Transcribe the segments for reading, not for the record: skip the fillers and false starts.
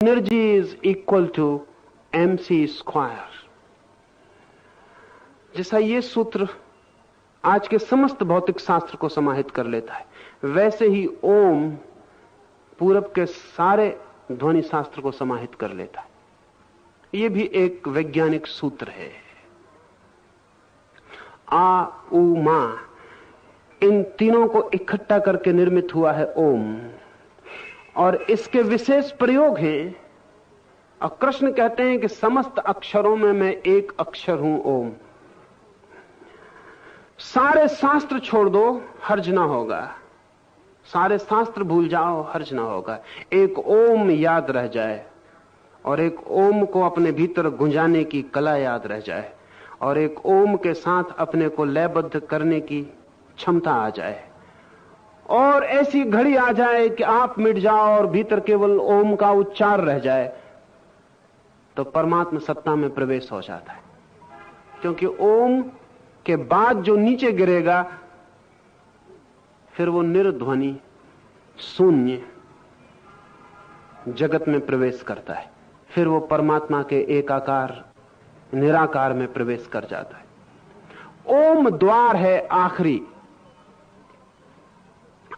energy is equal to mc square. जैसा ये सूत्र आज के समस्त भौतिक शास्त्र को समाहित कर लेता है, वैसे ही ओम पूरब के सारे ध्वनि शास्त्र को समाहित कर लेता है। यह भी एक वैज्ञानिक सूत्र है। आ उ मा, इन तीनों को इकट्ठा करके निर्मित हुआ है ओम, और इसके विशेष प्रयोग हैं। और कृष्ण कहते हैं कि समस्त अक्षरों में मैं एक अक्षर हूं, ओम। सारे शास्त्र छोड़ दो, हर्ज ना होगा। सारे शास्त्र भूल जाओ, हर्ज ना होगा। एक ओम याद रह जाए, और एक ओम को अपने भीतर गुंजाने की कला याद रह जाए, और एक ओम के साथ अपने को लयबद्ध करने की क्षमता आ जाए, और ऐसी घड़ी आ जाए कि आप मिट जाओ और भीतर केवल ओम का उच्चार रह जाए, तो परमात्मा सत्ता में प्रवेश हो जाता है। क्योंकि ओम के बाद जो नीचे गिरेगा, फिर वो निर्ध्वनि शून्य जगत में प्रवेश करता है। फिर वो परमात्मा के एकाकार निराकार में प्रवेश कर जाता है। ओम द्वार है आखिरी।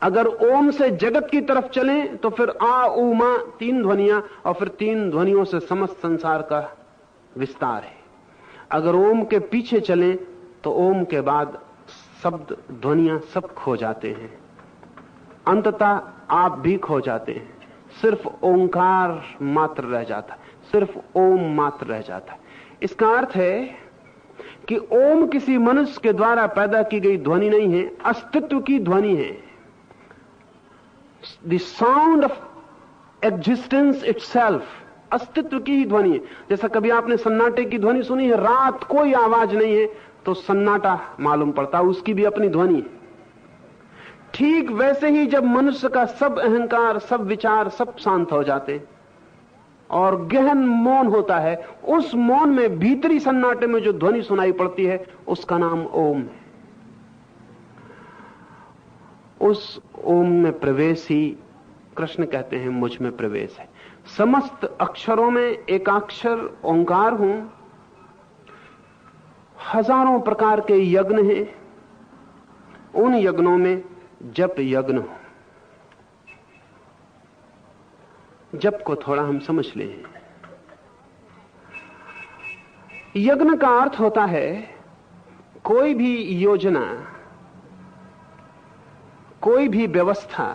अगर ओम से जगत की तरफ चलें तो फिर आ उ मा तीन ध्वनियां, और फिर तीन ध्वनियों से समस्त संसार का विस्तार है। अगर ओम के पीछे चलें तो ओम के बाद शब्द ध्वनियां सब खो जाते हैं, अंततः आप भी खो जाते हैं। सिर्फ ओंकार मात्र रह जाता है, सिर्फ ओम मात्र रह जाता है। इसका अर्थ है कि ओम किसी मनुष्य के द्वारा पैदा की गई ध्वनि नहीं है, अस्तित्व की ध्वनि है। The sound of existence itself, अस्तित्व की ही ध्वनि है। जैसा कभी आपने सन्नाटे की ध्वनि सुनी है, रात कोई आवाज नहीं है तो सन्नाटा मालूम पड़ता है, उसकी भी अपनी ध्वनि है। ठीक वैसे ही जब मनुष्य का सब अहंकार, सब विचार, सब शांत हो जाते और गहन मौन होता है, उस मौन में भीतरी सन्नाटे में जो ध्वनि सुनाई पड़ती है, उसका नाम ओम है। उस ओम में प्रवेश ही कृष्ण कहते हैं मुझ में प्रवेश है। समस्त अक्षरों में एकाक्षर ओंकार हूं। हजारों प्रकार के यज्ञ हैं, उन यज्ञों में जप यज्ञ हो। जप को थोड़ा हम समझ लें। यज्ञ का अर्थ होता है कोई भी योजना, कोई भी व्यवस्था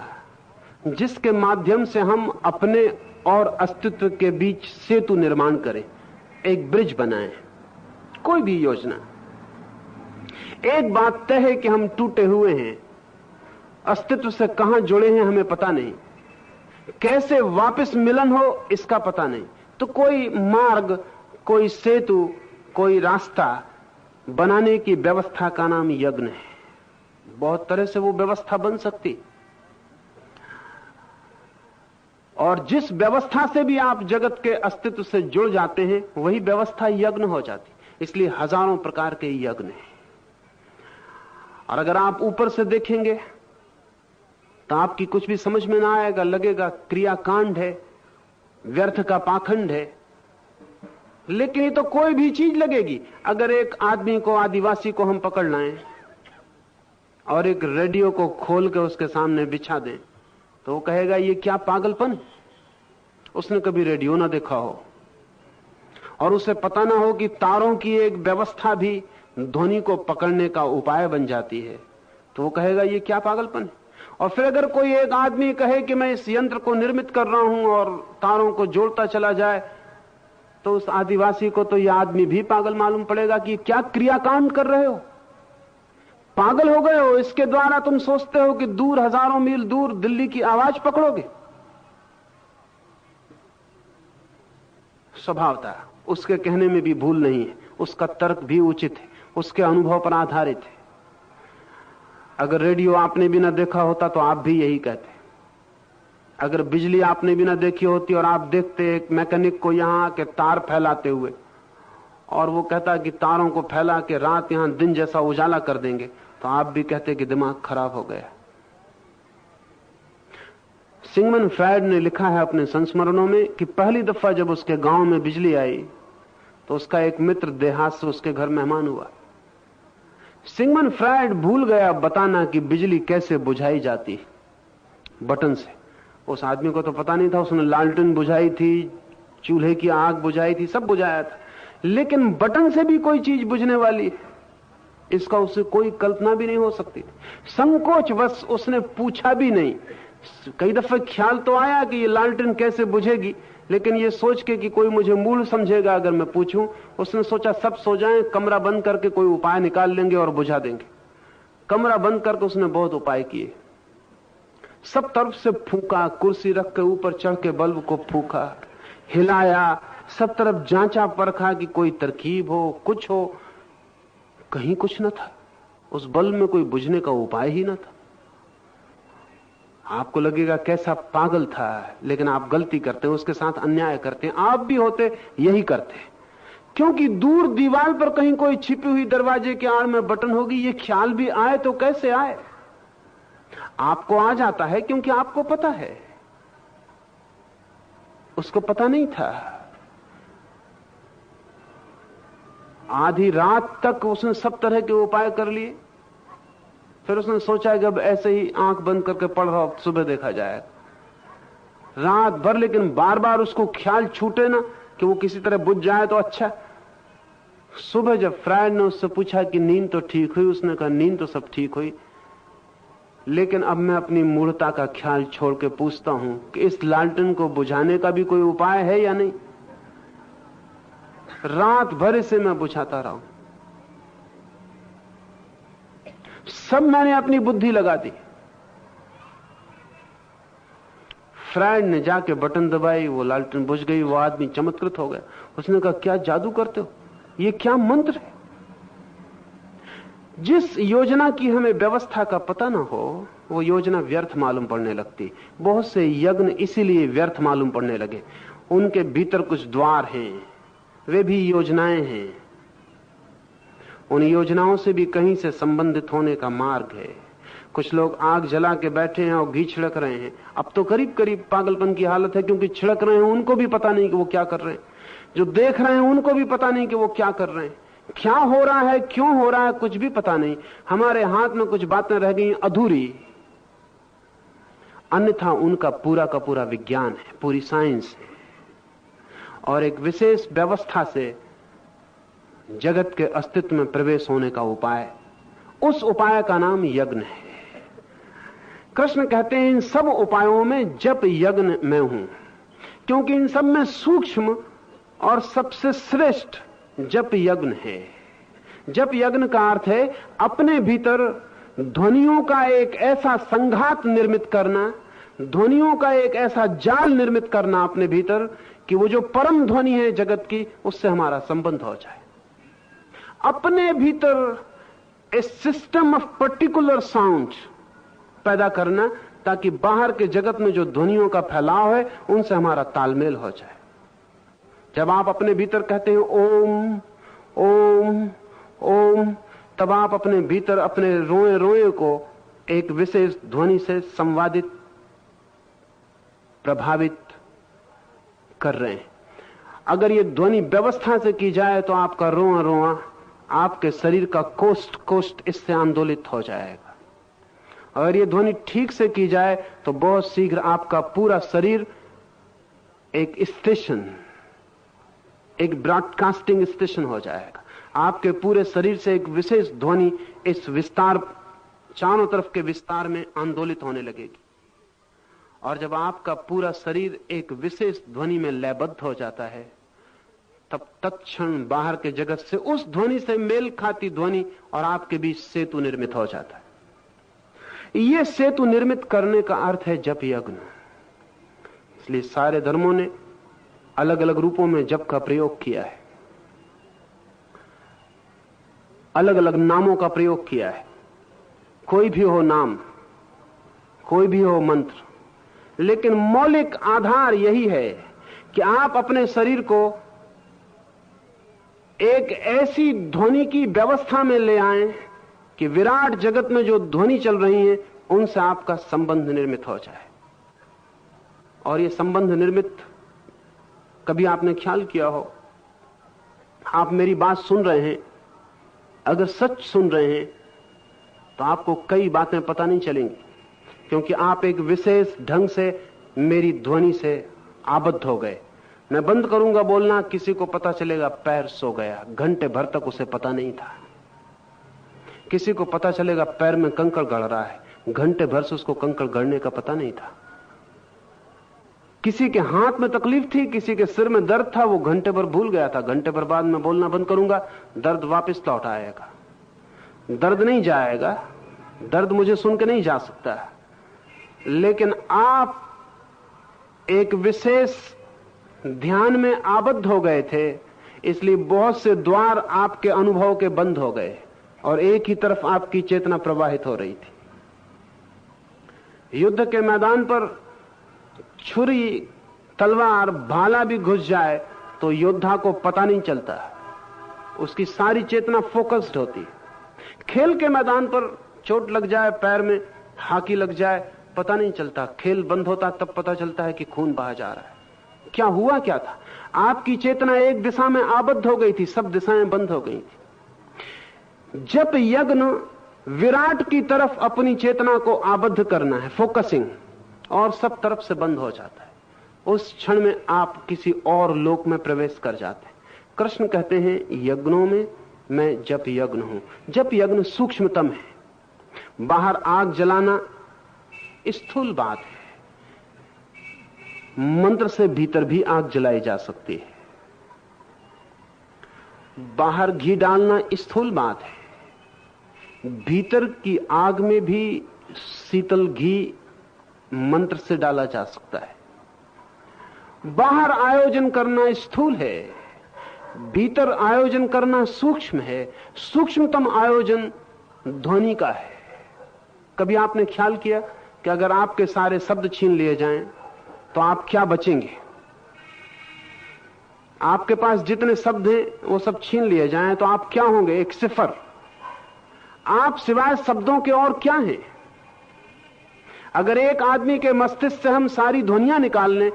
जिसके माध्यम से हम अपने और अस्तित्व के बीच सेतु निर्माण करें, एक ब्रिज बनाएं। कोई भी योजना। एक बात तय है कि हम टूटे हुए हैं, अस्तित्व से कहां जुड़े हैं हमें पता नहीं, कैसे वापस मिलन हो इसका पता नहीं। तो कोई मार्ग, कोई सेतु, कोई रास्ता बनाने की व्यवस्था का नाम यज्ञ है। बहुत तरह से वो व्यवस्था बन सकती, और जिस व्यवस्था से भी आप जगत के अस्तित्व से जुड़ जाते हैं, वही व्यवस्था यज्ञ हो जाती। इसलिए हजारों प्रकार के यज्ञ हैं। और अगर आप ऊपर से देखेंगे तो आपकी कुछ भी समझ में ना आएगा, लगेगा क्रियाकांड है, व्यर्थ का पाखंड है। लेकिन ये तो कोई भी चीज लगेगी। अगर एक आदमी को, आदिवासी को हम पकड़ लाएं और एक रेडियो को खोल के उसके सामने बिछा दें, तो वो कहेगा ये क्या पागलपन। उसने कभी रेडियो ना देखा हो और उसे पता ना हो कि तारों की एक व्यवस्था भी ध्वनि को पकड़ने का उपाय बन जाती है, तो वो कहेगा ये क्या पागलपन है। और फिर अगर कोई एक आदमी कहे कि मैं इस यंत्र को निर्मित कर रहा हूं और तारों को जोड़ता चला जाए, तो उस आदिवासी को तो यह आदमी भी पागल मालूम पड़ेगा कि क्या क्रियाकांड कर रहे हो, पागल हो गए हो। इसके द्वारा तुम सोचते हो कि दूर, हजारों मील दूर दिल्ली की आवाज पकड़ोगे। स्वभावतः उसके कहने में भी भूल नहीं है, उसका तर्क भी उचित है, उसके अनुभव पर आधारित है। अगर रेडियो आपने भी ना देखा होता तो आप भी यही कहते। अगर बिजली आपने भी ना देखी होती और आप देखते एक मैकेनिक को यहां के तार फैलाते हुए, और वो कहता कि तारों को फैला के रात यहां दिन जैसा उजाला कर देंगे, तो आप भी कहते कि दिमाग खराब हो गया। सिगमंड फ्रायड ने लिखा है अपने संस्मरणों में कि पहली दफा जब उसके गांव में बिजली आई तो उसका एक मित्र देहात से उसके घर मेहमान हुआ। सिगमंड फ्रायड भूल गया बताना कि बिजली कैसे बुझाई जाती, बटन से। उस आदमी को तो पता नहीं था, उसने लालटेन बुझाई थी, चूल्हे की आग बुझाई थी, सब बुझाया था, लेकिन बटन से भी कोई चीज बुझने वाली इसका उसे कोई कल्पना भी नहीं हो सकती थी। संकोचवश उसने पूछा भी नहीं। कई दफे ख्याल तो आया कि ये लालटेन कैसे बुझेगी, लेकिन ये सोच के कि कोई मुझे मूल समझेगा अगर मैं पूछूं, उसने सोचा सब सो जाएं, कमरा बंद करके कोई उपाय निकाल लेंगे और बुझा देंगे। कमरा बंद करके उसने बहुत उपाय किए, सब तरफ से फूंका, कुर्सी रख के ऊपर चढ़ के बल्ब को फूंका, हिलाया, सब तरफ जांचा परखा कि कोई तरकीब हो, कुछ हो, कहीं कुछ न था। उस बल्ब में कोई बुझने का उपाय ही न था। आपको लगेगा कैसा पागल था, लेकिन आप गलती करते हैं, उसके साथ अन्याय करते हैं। आप भी होते यही करते हैं, क्योंकि दूर दीवार पर कहीं कोई छिपी हुई दरवाजे के आड़ में बटन होगी, ये ख्याल भी आए तो कैसे आए। आपको आ जाता है क्योंकि आपको पता है, उसको पता नहीं था। आधी रात तक उसने सब तरह के उपाय कर लिए, फिर उसने सोचा कि अब ऐसे ही आंख बंद करके पढ़ रहा हो, सुबह देखा जाएगा। रात भर लेकिन बार बार उसको ख्याल छूटे ना कि वो किसी तरह बुझ जाए तो अच्छा। सुबह जब फ्रायड ने उससे पूछा कि नींद तो ठीक हुई, उसने कहा नींद तो सब ठीक हुई, लेकिन अब मैं अपनी मूढ़ता का ख्याल छोड़ के पूछता हूं कि इस लालटेन को बुझाने का भी कोई उपाय है या नहीं। रात भर इसे मैं बुझाता रहा हूं, सब मैंने अपनी बुद्धि लगा दी। फ्रायड ने जाके बटन दबाई, वो लालटेन बुझ गई, वो आदमी चमत्कृत हो गया। उसने कहा क्या जादू करते हो, ये क्या मंत्र है। जिस योजना की हमें व्यवस्था का पता ना हो वो योजना व्यर्थ मालूम पड़ने लगती। बहुत से यज्ञ इसीलिए व्यर्थ मालूम पड़ने लगे, उनके भीतर कुछ द्वार हैं, वे भी योजनाएं हैं, उन योजनाओं से भी कहीं से संबंधित होने का मार्ग है। कुछ लोग आग जला के बैठे हैं और घी छिड़क रहे हैं, अब तो करीब करीब पागलपन की हालत है, क्योंकि छिड़क रहे हैं उनको भी पता नहीं कि वो क्या कर रहे हैं, जो देख रहे हैं उनको भी पता नहीं कि वो क्या कर रहे हैं, क्या हो रहा है, क्यों हो रहा है, कुछ भी पता नहीं। हमारे हाथ में कुछ बातें रह गई अधूरी, अन्यथा उनका पूरा का पूरा विज्ञान है, पूरी साइंस है, और एक विशेष व्यवस्था से जगत के अस्तित्व में प्रवेश होने का उपाय, उस उपाय का नाम यज्ञ है। कृष्ण कहते हैं इन सब उपायों में जप यज्ञ मैं हूं, क्योंकि इन सब में सूक्ष्म और सबसे श्रेष्ठ जप यज्ञ है। जप यज्ञ का अर्थ है अपने भीतर ध्वनियों का एक ऐसा संघात निर्मित करना, ध्वनियों का एक ऐसा जाल निर्मित करना अपने भीतर कि वो जो परम ध्वनि है जगत की, उससे हमारा संबंध हो जाए। अपने भीतर ए सिस्टम ऑफ पर्टिकुलर साउंड पैदा करना, ताकि बाहर के जगत में जो ध्वनियों का फैलाव है उनसे हमारा तालमेल हो जाए। जब आप अपने भीतर कहते हैं ओम ओम ओम, तब आप अपने भीतर अपने रोए रोए को एक विशेष ध्वनि से संवादित, प्रभावित कर रहे हैं। अगर ये ध्वनि व्यवस्था से की जाए तो आपका रोआ रोआ, आपके शरीर का कोष्ठ कोष्ठ इससे आंदोलित हो जाएगा। अगर ये ध्वनि ठीक से की जाए तो बहुत शीघ्र आपका पूरा शरीर एक स्टेशन, एक ब्रॉडकास्टिंग स्टेशन हो जाएगा। आपके पूरे शरीर से एक विशेष ध्वनि इस विस्तार, चारों तरफ के विस्तार में आंदोलित होने लगेगी। और जब आपका पूरा शरीर एक विशेष ध्वनि में लयबद्ध हो जाता है, तब तत्क्षण बाहर के जगत से उस ध्वनि से मेल खाती ध्वनि और आपके बीच सेतु निर्मित हो जाता है। यह सेतु निर्मित करने का अर्थ है जप यज्ञ। इसलिए सारे धर्मों ने अलग अलग रूपों में जप का प्रयोग किया है, अलग अलग नामों का प्रयोग किया है। कोई भी हो नाम, कोई भी हो मंत्र, लेकिन मौलिक आधार यही है कि आप अपने शरीर को एक ऐसी ध्वनि की व्यवस्था में ले आएं कि विराट जगत में जो ध्वनि चल रही है उनसे आपका संबंध निर्मित हो जाए। और ये संबंध निर्मित कभी आपने ख्याल किया हो, आप मेरी बात सुन रहे हैं, अगर सच सुन रहे हैं तो आपको कई बातें पता नहीं चलेंगी, क्योंकि आप एक विशेष ढंग से मेरी ध्वनि से आबद्ध हो गए। मैं बंद करूंगा बोलना, किसी को पता चलेगा पैर सो गया, घंटे भर तक उसे पता नहीं था। किसी को पता चलेगा पैर में कंकड़ गड़ रहा है, घंटे भर से उसको कंकड़ गड़ने का पता नहीं था। किसी के हाथ में तकलीफ थी, किसी के सिर में दर्द था, वो घंटे भर भूल गया था। घंटे भर बाद में बोलना बंद करूंगा, दर्द वापस लौट आएगा। दर्द नहीं जाएगा, दर्द मुझे सुन के नहीं जा सकता, लेकिन आप एक विशेष ध्यान में आबद्ध हो गए थे, इसलिए बहुत से द्वार आपके अनुभव के बंद हो गए और एक ही तरफ आपकी चेतना प्रवाहित हो रही थी। युद्ध के मैदान पर छुरी, तलवार, भाला भी घुस जाए तो योद्धा को पता नहीं चलता, उसकी सारी चेतना फोकस्ड होती है। खेल के मैदान पर चोट लग जाए, पैर में हाकी लग जाए, पता नहीं चलता, खेल बंद होता तब पता चलता है कि खून बहा जा रहा है। क्या हुआ, क्या था? आपकी चेतना एक दिशा में आबद्ध हो गई थी, सब दिशाएं बंद हो गई थी। जब यज्ञ विराट की तरफ अपनी चेतना को आबद्ध करना है, फोकसिंग, और सब तरफ से बंद हो जाता है, उस क्षण में आप किसी और लोक में प्रवेश कर जाते हैं। कृष्ण कहते हैं यज्ञों में मैं जप यज्ञ हूं। जप यज्ञ सूक्ष्मतम है, बाहर आग जलाना स्थूल बात है, मंत्र से भीतर भी आग जलाई जा सकती है। बाहर घी डालना स्थूल बात है, भीतर की आग में भी शीतल घी मंत्र से डाला जा सकता है। बाहर आयोजन करना स्थूल है, भीतर आयोजन करना सूक्ष्म है। सूक्ष्मतम आयोजन ध्वनि का है। कभी आपने ख्याल किया कि अगर आपके सारे शब्द छीन लिए जाएं तो आप क्या बचेंगे? आपके पास जितने शब्द हैं वो सब छीन लिए जाएं तो आप क्या होंगे? एक सिफर। आप सिवाय शब्दों के और क्या हैं? अगर एक आदमी के मस्तिष्क से हम सारी ध्वनियां निकाल लें,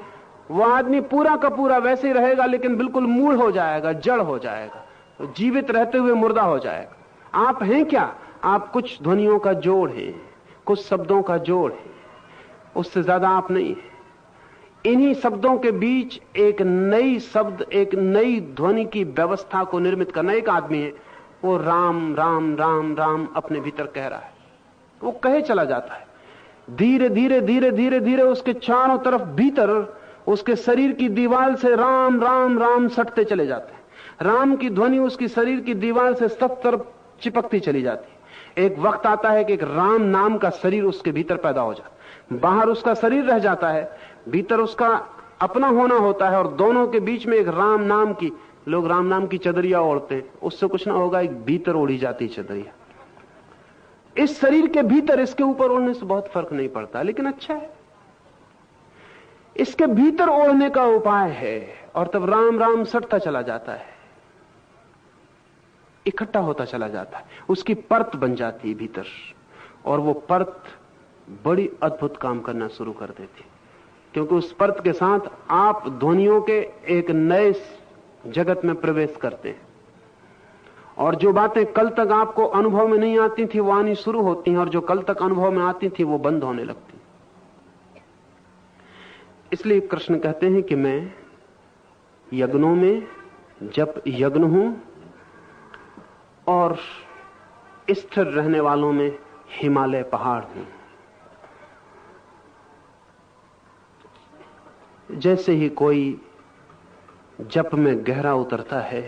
वो आदमी पूरा का पूरा वैसे ही रहेगा, लेकिन बिल्कुल मूढ़ हो जाएगा, जड़ हो जाएगा, जीवित रहते हुए मुर्दा हो जाएगा। आप हैं क्या? आप कुछ ध्वनियों का जोड़ हैं, कुछ शब्दों का जोड़ है, उससे ज्यादा आप नहीं है। इन्हीं शब्दों के बीच एक नई शब्द, एक नई ध्वनि की व्यवस्था को निर्मित करना। एक आदमी है, वो राम राम राम राम अपने भीतर कह रहा है, वो कहे चला जाता है, धीरे धीरे धीरे धीरे धीरे उसके चारों तरफ भीतर उसके शरीर की दीवार से राम राम राम सटते चले जाते हैं। राम की ध्वनि उसकी शरीर की दीवार से सब तरफ चिपकती चली जाती है। एक वक्त आता है कि एक राम नाम का शरीर उसके भीतर पैदा हो जाता है। बाहर उसका शरीर रह जाता है, भीतर उसका अपना होना होता है, और दोनों के बीच में एक राम नाम की, लोग राम नाम की चदरिया ओढ़ते हैं, उससे कुछ ना होगा, एक भीतर ओढ़ी जाती चदरिया। इस शरीर के भीतर, इसके ऊपर ओढ़ने से बहुत फर्क नहीं पड़ता, लेकिन अच्छा है, इसके भीतर ओढ़ने का उपाय है। और तब राम राम सटता चला जाता है, इकट्ठा होता चला जाता है, उसकी परत बन जाती है भीतर, और वो परत बड़ी अद्भुत काम करना शुरू कर देती, क्योंकि उस परत के साथ आप ध्वनियों के एक नए जगत में प्रवेश करते हैं। और जो बातें कल तक आपको अनुभव में नहीं आती थी वो आनी शुरू होती हैं, और जो कल तक अनुभव में आती थी वो बंद होने लगती। इसलिए कृष्ण कहते हैं कि मैं यज्ञों में जप यज्ञ हूं और स्थिर रहने वालों में हिमालय पहाड़ हूं। जैसे ही कोई जप में गहरा उतरता है,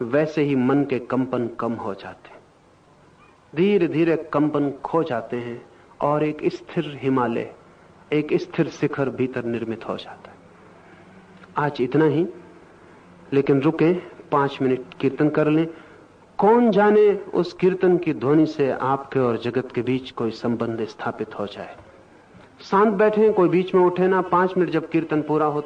वैसे ही मन के कंपन कम हो जाते हैं, धीरे धीरे कंपन खो जाते हैं, और एक स्थिर हिमालय, एक स्थिर शिखर भीतर निर्मित हो जाता है। आज इतना ही, लेकिन रुके 5 मिनट कीर्तन कर लें। कौन जाने उस कीर्तन की ध्वनि से आपके और जगत के बीच कोई संबंध स्थापित हो जाए। शांत बैठे, कोई बीच में उठे ना। 5 मिनट जब कीर्तन पूरा हो